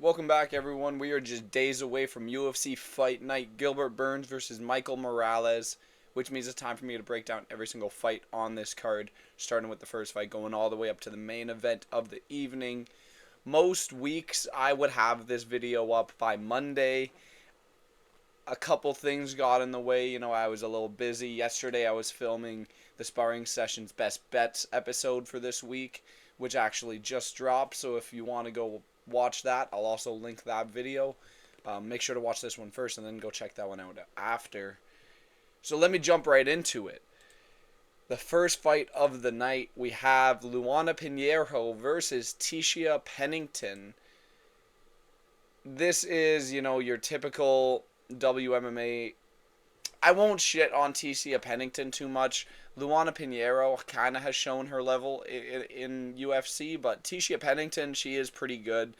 Welcome back, everyone. We are just days away from UFC Fight Night. Gilbert Burns versus Michael Morales, which means it's time for me to break down every single fight on this card, starting with the first fight, going all the way up to the main event of the evening. Most weeks, I would have this video up by Monday. A couple things got in the way. I was a little busy. Yesterday, I was filming the Sparring Sessions Best Bets episode for this week, which actually just dropped. So if you want to go watch that, I'll also link that video. Make sure to watch this one first and then go check that one out after. So let me jump right into it. The first fight of the night, we have Luana Pinheiro versus Tisha Pennington. This is, your typical WMMA. I won't shit on Tisha Pennington too much. Luana Pinheiro kind of has shown her level in UFC, but Tisha Pennington, she is pretty good.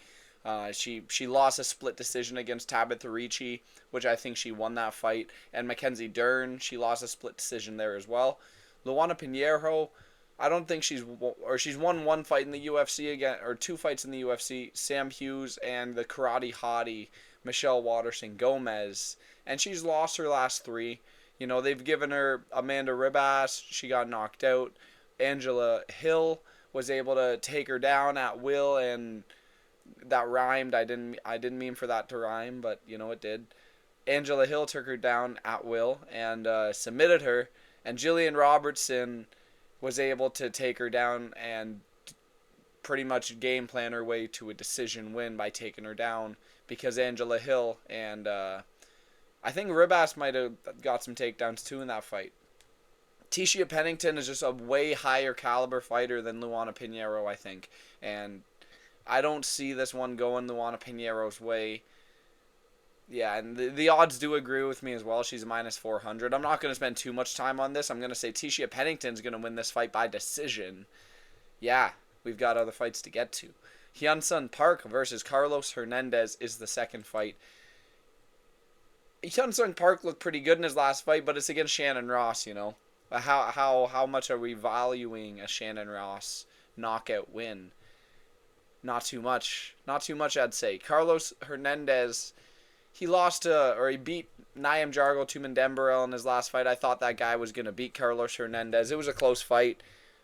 She lost a split decision against Tabitha Ricci, which I think she won that fight. And Mackenzie Dern, she lost a split decision there as well. Luana Pinheiro, I don't think she's won one fight in the UFC again, or two fights in the UFC. Sam Hughes and the karate hottie Michelle Waterson Gomez, and she's lost her last three. They've given her Amanda Ribas. She got knocked out. Angela Hill was able to take her down at will, and that rhymed. I didn't mean for that to rhyme, but it did. Angela Hill took her down at will and submitted her, and Jillian Robertson was able to take her down and pretty much game plan her way to a decision win by taking her down, because Angela Hill and I think Ribas might have got some takedowns too in that fight. Tisha Pennington is just a way higher caliber fighter than Luana Pinheiro, I think. And I don't see this one going Luana Pinheiro's way. Yeah, and the odds do agree with me as well. She's minus 400. I'm not going to spend too much time on this. I'm going to say Tisha Pennington's going to win this fight by decision. Yeah, we've got other fights to get to. Hyun Park versus Carlos Hernandez is the second fight. Hyun Park looked pretty good in his last fight, but it's against Shannon Ross, How much are we valuing a Shannon Ross knockout win? Not too much. Not too much, I'd say. Carlos Hernandez, he beat Naim Jargo Tumendemberel in his last fight. I thought that guy was going to beat Carlos Hernandez. It was a close fight.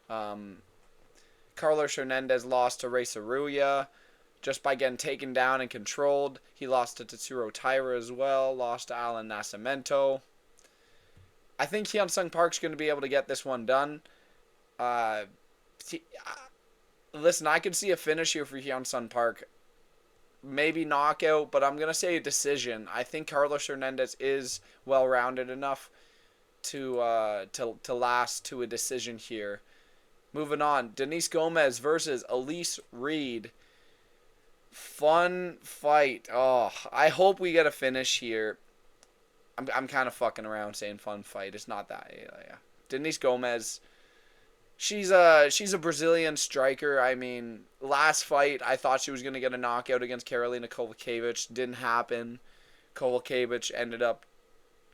Carlos Hernandez lost to Ray Saruya just by getting taken down and controlled. He lost to Tetsuro Taira as well. Lost to Alan Nascimento. I think Hyun Park's going to be able to get this one done. Listen, I could see a finish here for Hyun Park. Maybe knockout, but I'm going to say a decision. I think Carlos Hernandez is well-rounded enough to last to a decision here. Moving on, Denise Gomez versus Elise Reed. Fun fight. Oh, I hope we get a finish here. I'm kind of fucking around saying fun fight. It's not that. Yeah. Denise Gomez, she's a Brazilian striker. I mean, last fight I thought she was gonna get a knockout against Karolina Kowalkiewicz. Didn't happen. Kowalkiewicz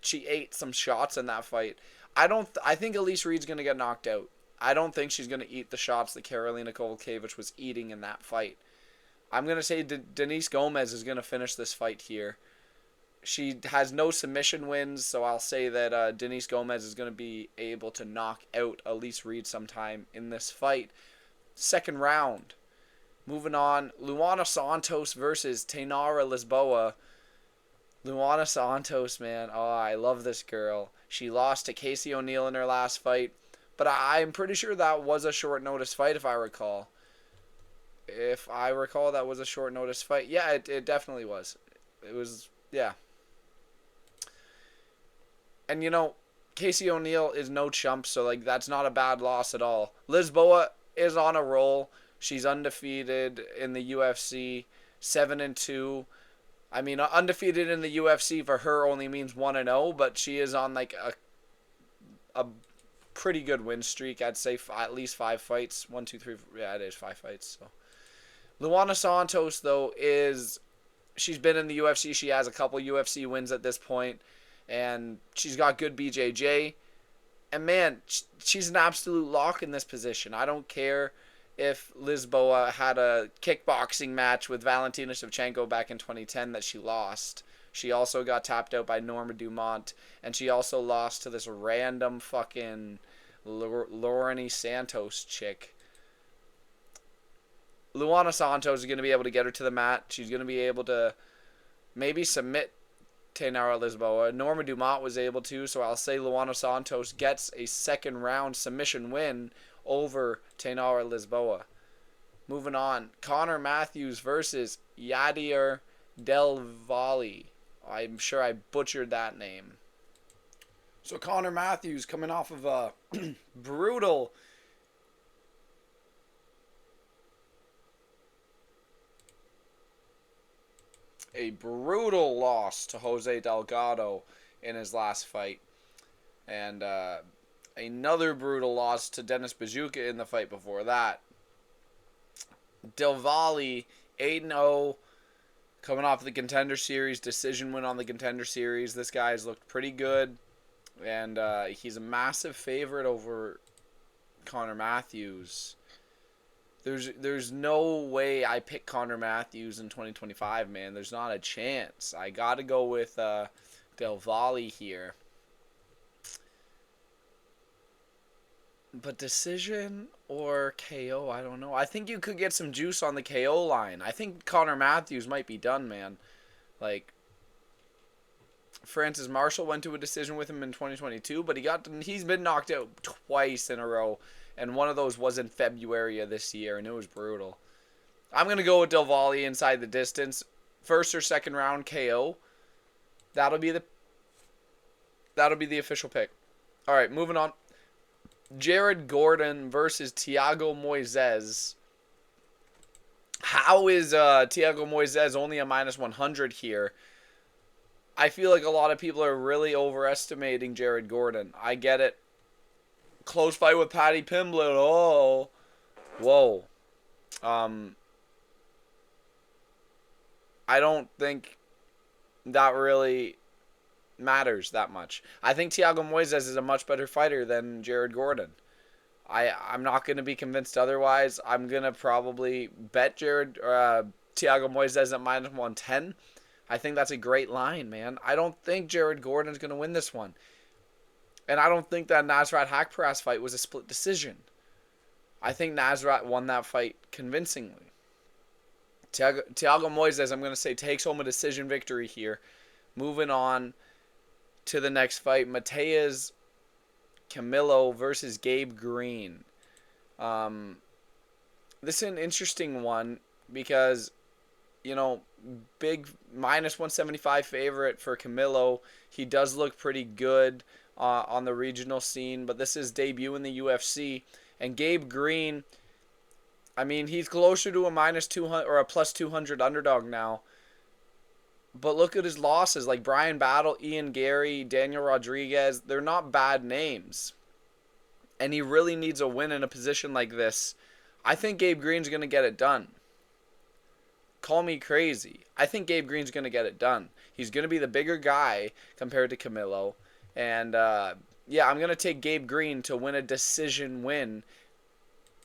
she ate some shots in that fight. I think Elise Reed's gonna get knocked out. I don't think she's gonna eat the shots that Karolina Kowalkiewicz was eating in that fight. I'm going to say Denise Gomez is going to finish this fight here. She has no submission wins, so I'll say that Denise Gomez is going to be able to knock out Elise Reed sometime in this fight. Second round. Moving on, Luana Santos versus Tainara Lisboa. Luana Santos, man. Oh, I love this girl. She lost to Casey O'Neill in her last fight, but I'm pretty sure that was a short notice fight if I recall. That was a short notice fight. Yeah, it definitely was. It was, yeah. And, Casey O'Neill is no chump, so, that's not a bad loss at all. Lisboa is on a roll. She's undefeated in the UFC, 7-2. I mean, undefeated in the UFC for her only means 1-0, but she is on, a pretty good win streak. I'd say at least 5 fights. 1, 2, 3, yeah, it is 5 fights, so. Luana Santos, though, she's been in the UFC. She has a couple UFC wins at this point, and she's got good BJJ. And, man, she's an absolute lock in this position. I don't care if Lisboa had a kickboxing match with Valentina Shevchenko back in 2010 that she lost. She also got tapped out by Norma Dumont, and she also lost to this random fucking Lauren Santos chick. Luana Santos is going to be able to get her to the mat. She's going to be able to maybe submit Tainara Lisboa. Norma Dumont was able to, so I'll say Luana Santos gets a second round submission win over Tainara Lisboa. Moving on, Connor Matheus versus Yader DelValle. I'm sure I butchered that name. So Connor Matheus coming off of a brutal loss to Jose Delgado in his last fight. And another brutal loss to Dennis Bajuka in the fight before that. DelValle 8-0, coming off the Contender Series, decision win on the Contender Series. This guy's looked pretty good, and he's a massive favorite over Connor Matheus. There's no way I pick Connor Matheus in 2025, man. There's not a chance. I got to go with DelValle here. But decision or KO, I don't know. I think you could get some juice on the KO line. I think Connor Matheus might be done, man. Like, Francis Marshall went to a decision with him in 2022, but he's been knocked out twice in a row, and one of those was in February of this year, and it was brutal. I'm going to go with DelValle inside the distance. First or second round KO. That'll be the official pick. All right, moving on. Jared Gordon versus Thiago Moises. How is Thiago Moises only a -100 here? I feel like a lot of people are really overestimating Jared Gordon. I get it. Close fight with Paddy Pimblett. Oh. Whoa. I don't think that really matters that much. I think Thiago Moises is a much better fighter than Jared Gordon. I'm not going to be convinced otherwise. I'm going to probably bet Thiago Moises at -110. I think that's a great line, man. I don't think Jared Gordon's going to win this one. And I don't think that Nasrat Haqparast fight was a split decision. I think Nasrat won that fight convincingly. Thiago Moises, I'm going to say, takes home a decision victory here. Moving on to the next fight, Matheus Camilo versus Gabe Green. This is an interesting one because, big -175 favorite for Camilo. He does look pretty good on the regional scene, but this is debut in the UFC. And Gabe Green, I mean, he's closer to a -200 or a +200 underdog now. But look at his losses, like Brian Battle, Ian Gary, Daniel Rodriguez. They're not bad names. And he really needs a win in a position like this. I think Gabe Green's going to get it done. Call me crazy. I think Gabe Green's going to get it done. He's going to be the bigger guy compared to Camilo. And, yeah, I'm going to take Gabe Green to win a decision win.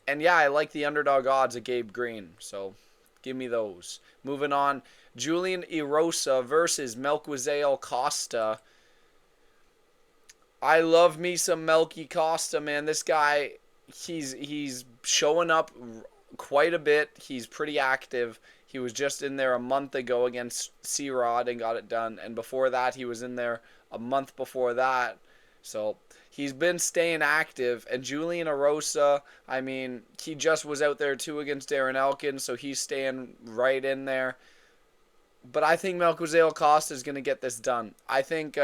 And, yeah, I like the underdog odds of Gabe Green. So, give me those. Moving on. Julian Erosa versus Melquizael Costa. I love me some Melky Costa, man. This guy, he's showing up quite a bit. He's pretty active. He was just in there a month ago against C-Rod and got it done. And before that, he was in there a month before that. So he's been staying active. And Julian Erosa, I mean, he just was out there too against Darren Elkin, so he's staying right in there. But I think Melquizael Costa is going to get this done. I think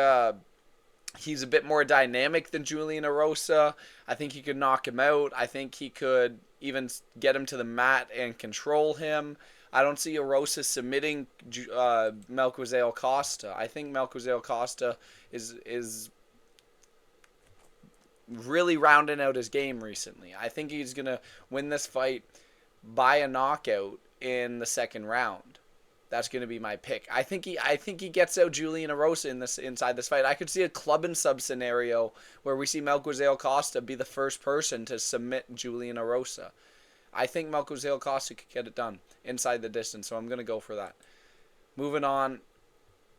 he's a bit more dynamic than Julian Erosa. I think he could knock him out. I think he could even get him to the mat and control him. I don't see Erosa submitting Melquizael Costa. I think Melquizael Costa is really rounding out his game recently. I think he's going to win this fight by a knockout in the second round. That's going to be my pick. I think he gets out Julian Erosa inside this fight. I could see a club and sub scenario where we see Melquizael Costa be the first person to submit Julian Erosa. I think Melquizael Costa could get it done inside the distance, so I'm going to go for that. Moving on,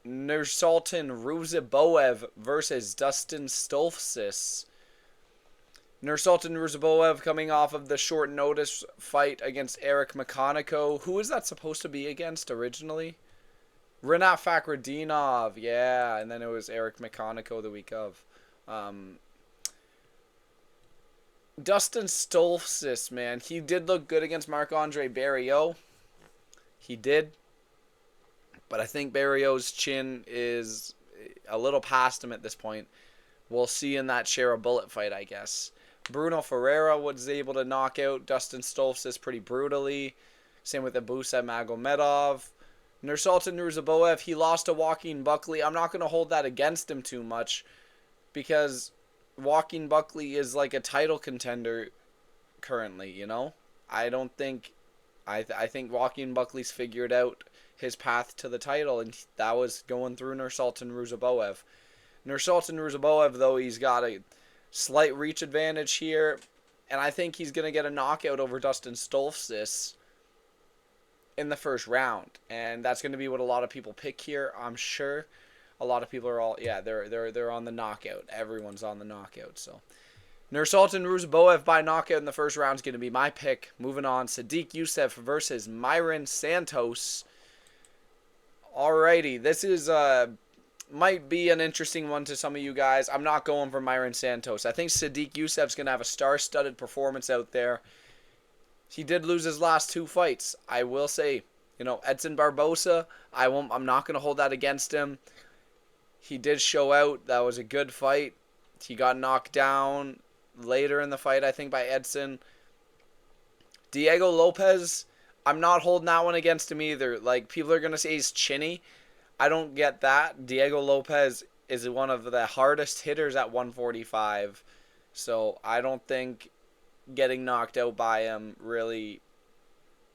Nursoltan Ruziboev versus Dustin Stolfzus. Nursoltan Ruziboev coming off of the short notice fight against Eric Mechanico. Who is that supposed to be against originally? Rinat Fakhretdinov, yeah, and then it was Eric Mechanico the week of. Dustin Stolfzus, man, he did look good against Marc-Andre Barriault. He did. But I think Barriault's chin is a little past him at this point. We'll see in that share a bullet fight, I guess. Bruno Ferreira was able to knock out Dustin Stolfzus pretty brutally. Same with Abusai Magomedov. Nursoltan Ruziboev, he lost to Joaquin Buckley. I'm not going to hold that against him too much because Joaquin Buckley is like a title contender currently, you know? I don't think... I think Joaquin Buckley's figured out his path to the title, and that was going through Nursoltan Ruziboev. Nursoltan Ruziboev, though, he's got a slight reach advantage here, and I think he's going to get a knockout over Dustin Stolfzus in the first round, and that's going to be what a lot of people pick here. I'm sure a lot of people are all, yeah, they're on the knockout. Everyone's on the knockout, so Nursoltan Ruziboev by knockout in the first round is going to be my pick. Moving on, Sodiq Yusuff versus Marion Santos. Alrighty, this is might be an interesting one to some of you guys. I'm not going for Marion Santos. I think Sodiq Yusuff's going to have a star-studded performance out there. He did lose his last two fights. I will say, you know, Edson Barbosa, I'm not going to hold that against him. He did show out. That was a good fight. He got knocked down later in the fight, I think, by Edson. Diego Lopez, I'm not holding that one against him either. Like, people are going to say he's chinny. I don't get that. Diego Lopez is one of the hardest hitters at 145. So I don't think getting knocked out by him really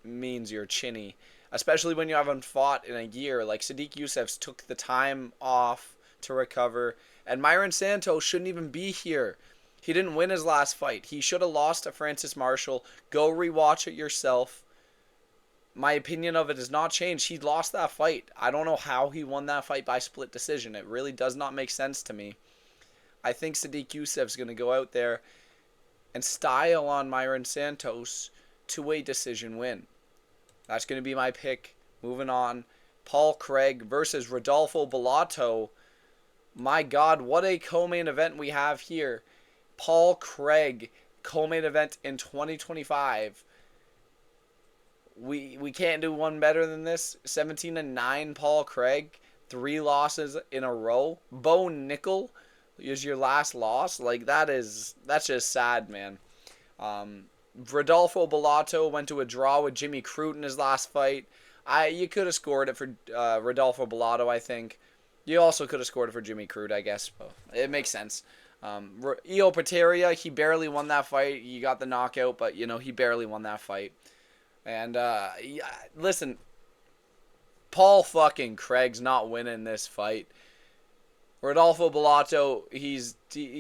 means you're chinny. Especially when you haven't fought in a year. Like, Sodiq Yusuff's took the time off to recover. And Marion Santos shouldn't even be here. He didn't win his last fight. He should have lost to Francis Marshall. Go rewatch it yourself. My opinion of it has not changed. He lost that fight. I don't know how he won that fight by split decision. It really does not make sense to me. I think Sodiq Yusuff's going to go out there and style on Marion Santos to a decision win. That's going to be my pick. Moving on. Paul Craig versus Rodolfo Bellato. My God, what a co-main event we have here. Paul Craig, co-main event in 2025. We can't do one better than this. 17-9 Paul Craig. 3 losses in a row. Bo Nickel is your last loss. Like, that's just sad, man. Rodolfo Bellato went to a draw with Jimmy Crute in his last fight. You could have scored it for Rodolfo Bellato, I think. You also could have scored it for Jimmy Crute, I guess. It makes sense. Io Pateria, he barely won that fight. He got the knockout, but, you know, he barely won that fight. And, yeah, listen, Paul fucking Craig's not winning this fight. Rodolfo Bellato,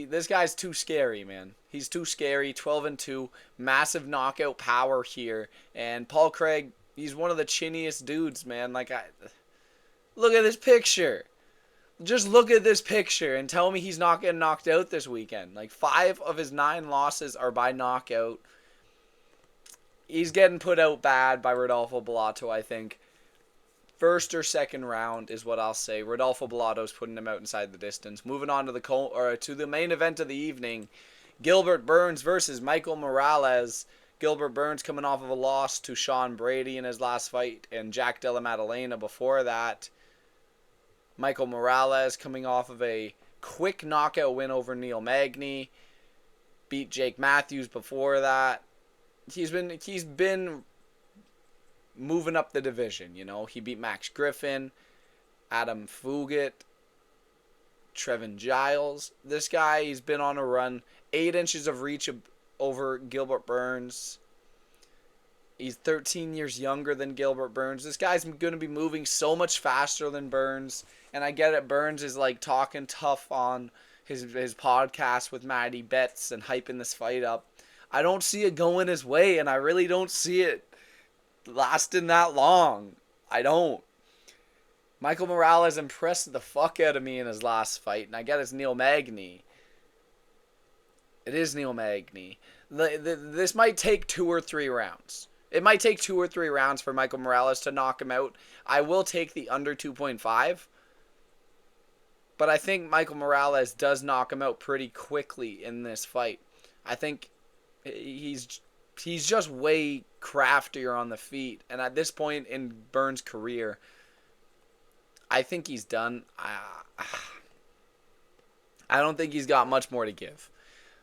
this guy's too scary, man. He's too scary. 12-2, massive knockout power here. And Paul Craig, he's one of the chinniest dudes, man. Like, look at this picture. Just look at this picture and tell me he's not getting knocked out this weekend. Like, 5 of his 9 losses are by knockout. He's getting put out bad by Rodolfo Bellato, I think. First or second round is what I'll say. Rodolfo Bellato's putting him out inside the distance. Moving on to the main event of the evening. Gilbert Burns versus Michael Morales. Gilbert Burns coming off of a loss to Sean Brady in his last fight and Jack Della Maddalena before that. Michael Morales coming off of a quick knockout win over Neil Magny. Beat Jake Matthews before that. He's been moving up the division, you know. He beat Max Griffin, Adam Fugit, Trevin Giles. This guy, he's been on a run. 8 inches of reach over Gilbert Burns. He's 13 years younger than Gilbert Burns. This guy's going to be moving so much faster than Burns. And I get it, Burns is like talking tough on his podcast with Maddie Betts and hyping this fight up. I don't see it going his way, and I really don't see it lasting that long. I don't. Michael Morales impressed the fuck out of me in his last fight, and I get it's Neil Magny. It is Neil Magny. This might take 2 or 3 rounds. It might take 2 or 3 rounds for Michael Morales to knock him out. I will take the under 2.5. But I think Michael Morales does knock him out pretty quickly in this fight. I think he's just way craftier on the feet. And at this point in Burns' career, I think he's done. I don't think he's got much more to give.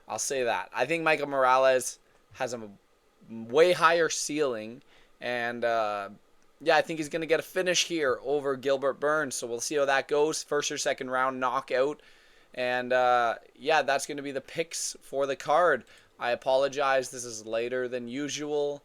I'll say that. I think Michael Morales has a way higher ceiling. And, I think he's going to get a finish here over Gilbert Burns. So we'll see how that goes. First or second round knockout. And, that's going to be the picks for the card. I apologize. This is later than usual.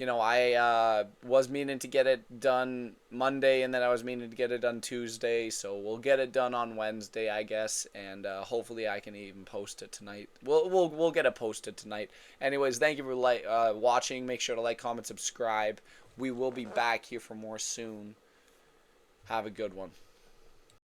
I was meaning to get it done Monday, and then I was meaning to get it done Tuesday. So we'll get it done on Wednesday, I guess, and hopefully I can even post it tonight. We'll get it posted tonight. Anyways, thank you for watching. Make sure to like, comment, subscribe. We will be back here for more soon. Have a good one.